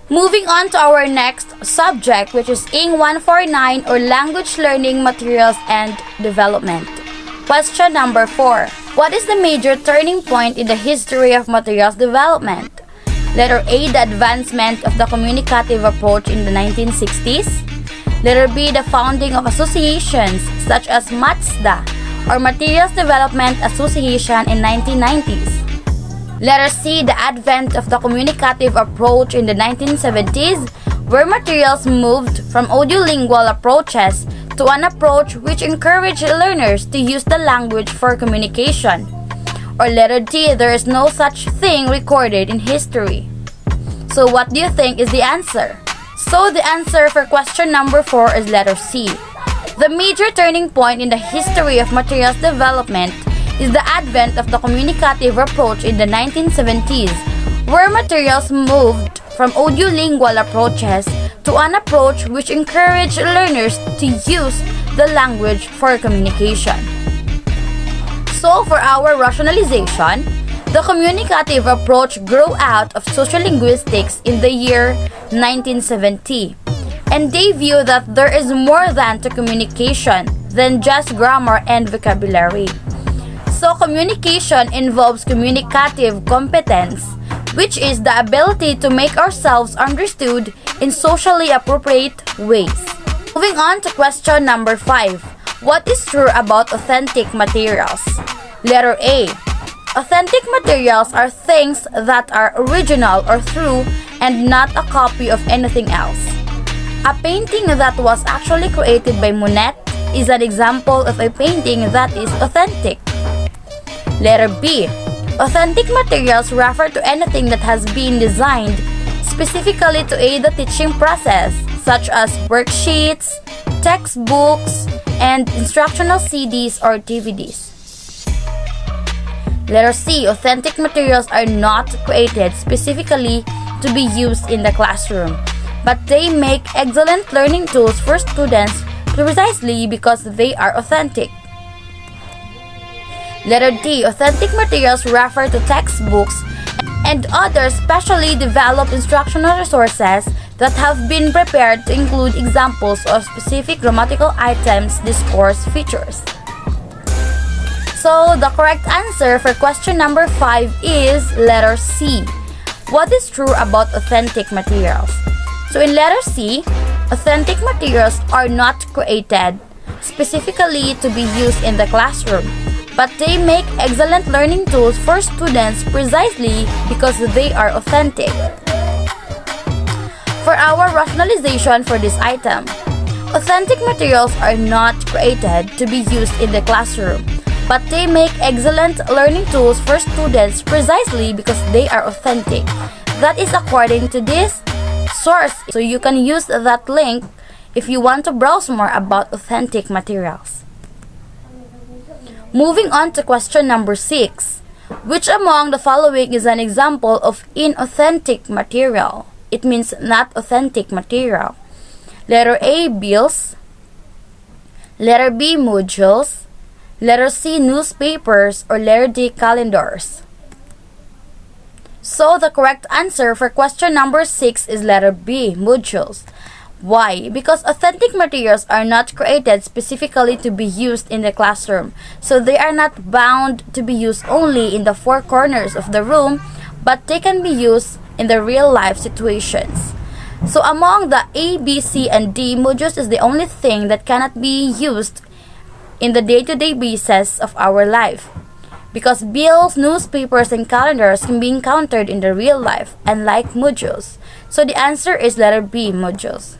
Moving on to our next subject, which is ING 149 or Language Learning Materials and Development. Question number 4. What is the major turning point in the history of materials development? Letter A, the advancement of the communicative approach in the 1960s. Letter B, the founding of associations such as MATSDA or Materials Development Association in 1990s. Letter C, the advent of the communicative approach in the 1970s, where materials moved from audiolingual approaches to an approach which encouraged learners to use the language for communication. Or letter D, there is no such thing recorded in history. So what do you think is the answer? So the answer for question number 4 is letter C. The major turning point in the history of materials development is the advent of the communicative approach in the 1970s, where materials moved from audiolingual approaches to an approach which encouraged learners to use the language for communication. So for our rationalization, the communicative approach grew out of sociolinguistics in the year 1970, and they view that there is more than to communication than just grammar and vocabulary. So communication involves communicative competence, which is the ability to make ourselves understood in socially appropriate ways. Moving on to question number 5. What is true about authentic materials? Letter A. Authentic materials are things that are original or true and not a copy of anything else. A painting that was actually created by Monet is an example of a painting that is authentic. Letter B. Authentic materials refer to anything that has been designed specifically to aid the teaching process, such as worksheets, textbooks, and instructional CDs or DVDs. Letter C. Authentic materials are not created specifically to be used in the classroom, but they make excellent learning tools for students precisely because they are authentic. Letter D. Authentic materials refer to textbooks and other specially developed instructional resources that have been prepared to include examples of specific grammatical items, discourse features. So, the correct answer for question number 5 is letter C. What is true about authentic materials? So, in letter C, authentic materials are not created specifically to be used in the classroom, but they make excellent learning tools for students precisely because they are authentic. For our rationalization for this item, authentic materials are not created to be used in the classroom, but they make excellent learning tools for students precisely because they are authentic. That is according to this source, so you can use that link if you want to browse more about authentic materials. Moving on to question number 6. Which among the following is an example of inauthentic material? It means not authentic material. Letter A, bills. Letter B, modules. Letter C, newspapers. Or letter D, calendars. So the correct answer for question number 6 is letter B, modules. Why? Because authentic materials are not created specifically to be used in the classroom, so they are not bound to be used only in the four corners of the room, but they can be used in the real-life situations. So among the A, B, C, and D, modules is the only thing that cannot be used in the day-to-day basis of our life, because bills, newspapers, and calendars can be encountered in the real life, unlike modules. So the answer is letter B, modules.